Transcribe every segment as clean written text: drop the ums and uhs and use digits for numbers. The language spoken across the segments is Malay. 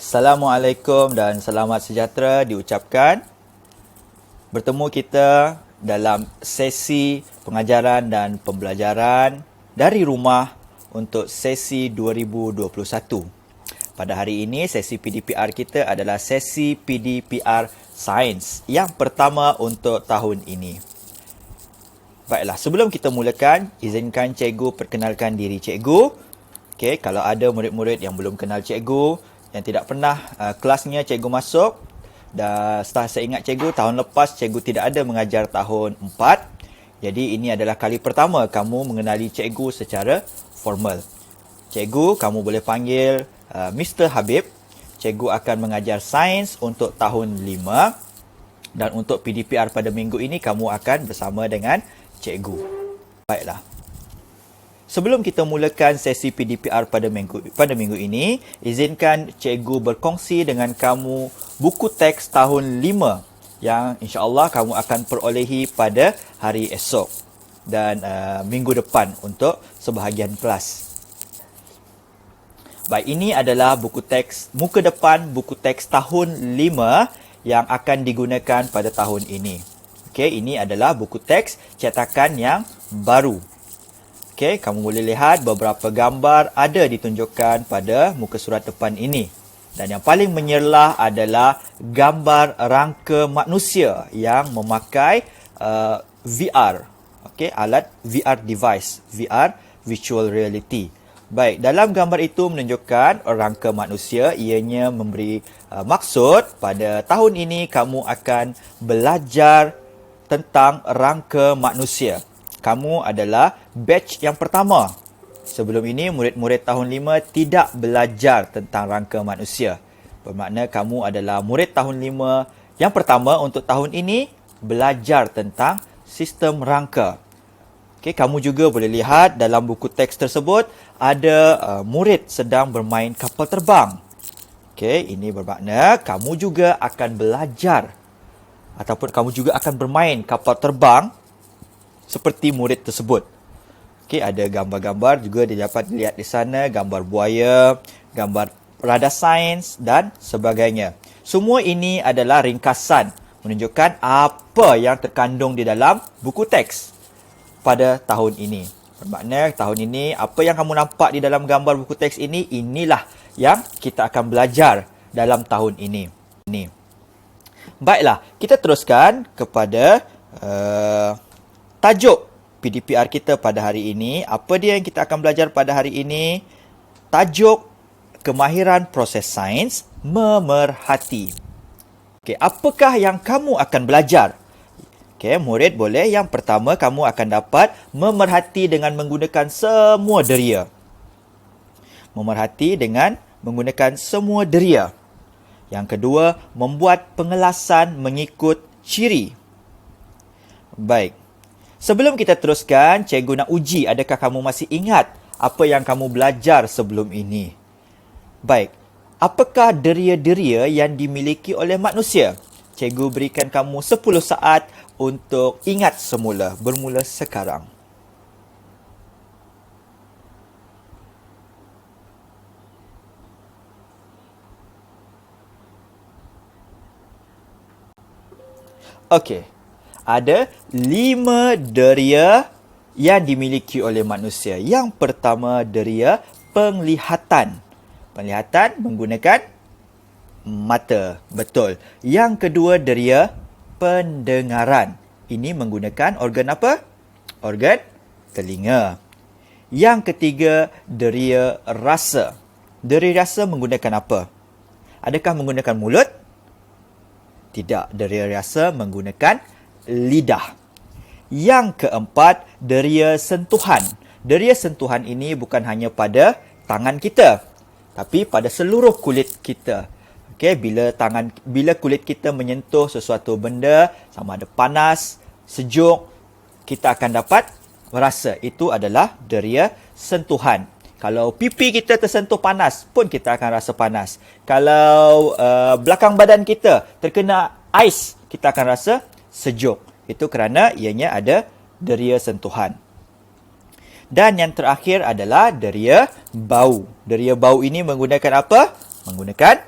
Assalamualaikum dan selamat sejahtera diucapkan. Bertemu kita dalam sesi pengajaran dan pembelajaran dari rumah untuk sesi 2021. Pada hari ini, sesi PDPR kita adalah sesi PDPR Sains yang pertama untuk tahun ini. Baiklah, sebelum kita mulakan, izinkan cikgu perkenalkan diri cikgu. Okey, kalau ada murid-murid yang belum kenal cikgu, yang tidak pernah kelasnya cikgu masuk, dan setelah saya ingat cikgu, tahun lepas cikgu tidak ada mengajar tahun 4. Jadi ini adalah kali pertama kamu mengenali cikgu secara formal. Cikgu, kamu boleh panggil Mr. Habib. Cikgu akan mengajar sains untuk tahun 5. Dan untuk PDPR pada minggu ini, kamu akan bersama dengan cikgu. Baiklah. Sebelum kita mulakan sesi PDPR pada minggu ini, izinkan cikgu berkongsi dengan kamu buku teks tahun 5 yang insya-Allah kamu akan perolehi pada hari esok dan minggu depan untuk sebahagian kelas. Baik, ini adalah buku teks muka depan buku teks tahun 5 yang akan digunakan pada tahun ini. Okey, ini adalah buku teks cetakan yang baru. Okey, kamu boleh lihat beberapa gambar ada ditunjukkan pada muka surat depan ini. Dan yang paling menyerlah adalah gambar rangka manusia yang memakai VR. Okey, alat VR device, VR virtual reality. Baik, dalam gambar itu menunjukkan rangka manusia, ianya memberi maksud pada tahun ini kamu akan belajar tentang rangka manusia. Kamu adalah batch yang pertama. Sebelum ini, murid-murid tahun 5 tidak belajar tentang rangka manusia. Bermakna kamu adalah murid tahun 5 yang pertama untuk tahun ini belajar tentang sistem rangka. Okay, kamu juga boleh lihat dalam buku teks tersebut ada murid sedang bermain kapal terbang. Okay, ini bermakna kamu juga akan belajar ataupun kamu juga akan bermain kapal terbang seperti murid tersebut. Okey, ada gambar-gambar juga dapat dilihat di sana, gambar buaya, gambar radar sains dan sebagainya. Semua ini adalah ringkasan menunjukkan apa yang terkandung di dalam buku teks pada tahun ini. Bermakna tahun ini apa yang kamu nampak di dalam gambar buku teks ini, inilah yang kita akan belajar dalam tahun ini. Baiklah, kita teruskan kepada tajuk PDPR kita pada hari ini. Apa dia yang kita akan belajar pada hari ini? Tajuk kemahiran proses sains memerhati. Okey, apakah yang kamu akan belajar? Okey, murid boleh. Yang pertama, kamu akan dapat memerhati dengan menggunakan semua deria. Memerhati dengan menggunakan semua deria. Yang kedua, membuat pengelasan mengikut ciri. Baik. Sebelum kita teruskan, cikgu nak uji adakah kamu masih ingat apa yang kamu belajar sebelum ini. Baik, apakah deria-deria yang dimiliki oleh manusia? Cikgu berikan kamu 10 saat untuk ingat semula, bermula sekarang. Okey. Ada 5 deria yang dimiliki oleh manusia. Yang pertama, deria penglihatan. Penglihatan menggunakan mata. Betul. Yang kedua, deria pendengaran. Ini menggunakan organ apa? Organ telinga. Yang ketiga, deria rasa. Deria rasa menggunakan apa? Adakah menggunakan mulut? Tidak. Deria rasa menggunakan lidah. Yang keempat, deria sentuhan. Deria sentuhan ini bukan hanya pada tangan kita, tapi pada seluruh kulit kita. Okey, bila kulit kita menyentuh sesuatu benda, sama ada panas, sejuk, kita akan dapat merasa. Itu adalah deria sentuhan. Kalau pipi kita tersentuh panas pun kita akan rasa panas. Kalau belakang badan kita terkena ais, kita akan rasa sejuk. Itu kerana ianya ada deria sentuhan. Dan yang terakhir adalah deria bau. Deria bau ini menggunakan apa? Menggunakan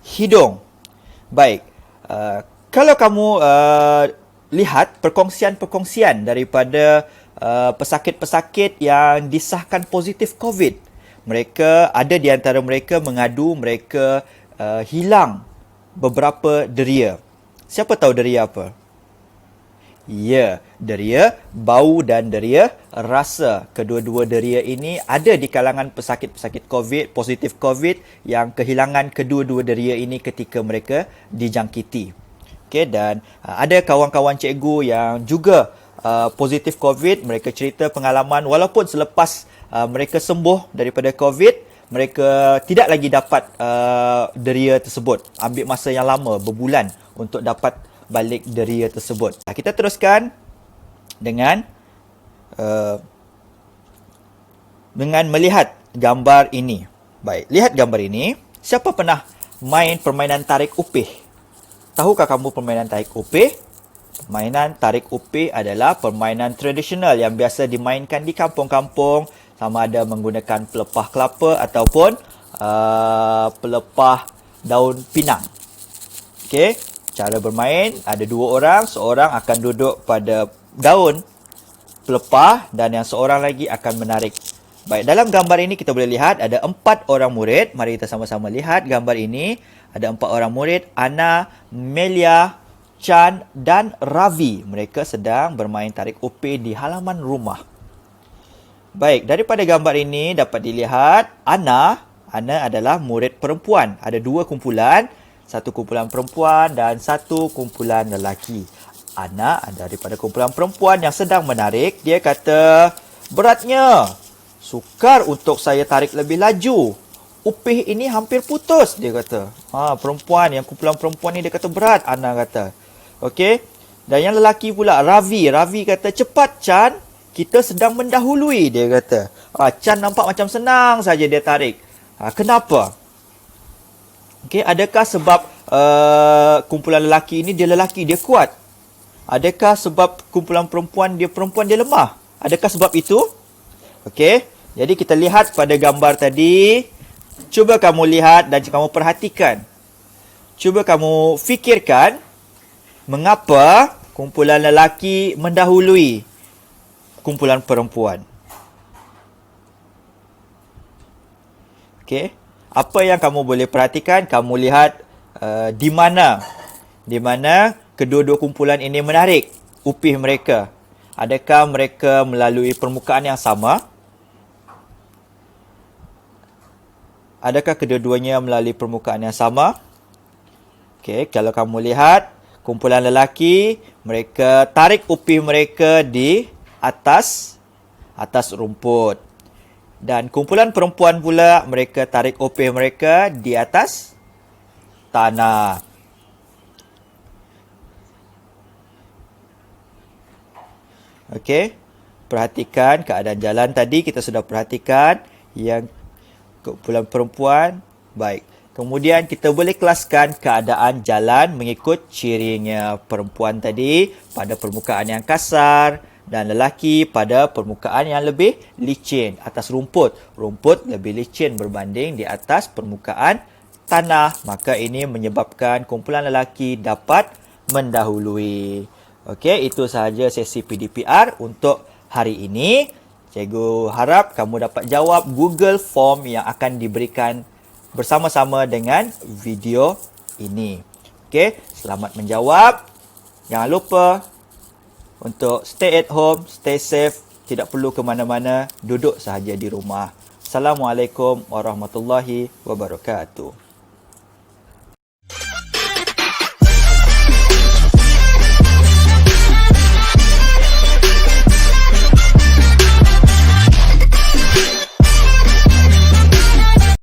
hidung. Baik, kalau kamu lihat perkongsian-perkongsian daripada pesakit-pesakit yang disahkan positif COVID, mereka ada di antara mereka mengadu mereka hilang beberapa deria. Siapa tahu deria apa? Ya, deria bau dan deria rasa. Kedua-dua deria ini ada di kalangan pesakit-pesakit COVID, positif COVID yang kehilangan kedua-dua deria ini ketika mereka dijangkiti. Okey, dan ada kawan-kawan cikgu yang juga positif COVID, mereka cerita pengalaman walaupun selepas mereka sembuh daripada COVID, mereka tidak lagi dapat deria tersebut. Ambil masa yang lama, berbulan untuk dapat balik deria tersebut. Kita teruskan dengan melihat gambar ini. Baik, lihat gambar ini. Siapa pernah main permainan tarik upih? Tahukah kamu permainan tarik upih? Permainan tarik upih adalah permainan tradisional yang biasa dimainkan di kampung-kampung, sama ada menggunakan pelepah kelapa ataupun pelepah daun pinang. Okey, cara bermain ada dua orang, seorang akan duduk pada daun pelepah dan yang seorang lagi akan menarik. Baik, dalam gambar ini kita boleh lihat ada 4 orang murid. Mari kita sama-sama lihat gambar ini. Ada 4 orang murid, Ana, Melia, Chan dan Ravi. Mereka sedang bermain tarik upih di halaman rumah. Baik, daripada gambar ini dapat dilihat Ana adalah murid perempuan. Ada 2 kumpulan, satu kumpulan perempuan dan satu kumpulan lelaki. Ana daripada kumpulan perempuan yang sedang menarik. Dia kata, beratnya, sukar untuk saya tarik lebih laju. Upih ini hampir putus, dia kata. Perempuan, yang kumpulan perempuan ni dia kata berat, Ana kata. Okey. Dan yang lelaki pula, Ravi kata, cepat Chan, kita sedang mendahului, dia kata. Chan nampak macam senang saja dia tarik. Kenapa? Okay, adakah sebab kumpulan lelaki ini dia lelaki, dia kuat? Adakah sebab kumpulan perempuan dia lemah? Adakah sebab itu? Okey, jadi kita lihat pada gambar tadi. Cuba kamu lihat dan kamu perhatikan. Cuba kamu fikirkan mengapa kumpulan lelaki mendahului kumpulan perempuan. Okey. Apa yang kamu boleh perhatikan, kamu lihat di mana kedua-dua kumpulan ini menarik upih mereka. Adakah mereka melalui permukaan yang sama? Adakah kedua-duanya melalui permukaan yang sama? Okey, kalau kamu lihat kumpulan lelaki, mereka tarik upih mereka di atas rumput. Dan kumpulan perempuan pula, mereka tarik upih mereka di atas tanah. Okey, perhatikan keadaan jalan tadi. Kita sudah perhatikan yang kumpulan perempuan. Baik, kemudian kita boleh kelaskan keadaan jalan mengikut cirinya. Perempuan tadi pada permukaan yang kasar dan lelaki pada permukaan yang lebih licin atas rumput. Rumput lebih licin berbanding di atas permukaan tanah. Maka ini menyebabkan kumpulan lelaki dapat mendahului. Okey, itu sahaja sesi PDPR untuk hari ini. Cikgu harap kamu dapat jawab Google Form yang akan diberikan bersama-sama dengan video ini. Okey, selamat menjawab. Jangan lupa untuk stay at home, stay safe, tidak perlu ke mana-mana, duduk sahaja di rumah. Assalamualaikum warahmatullahi wabarakatuh.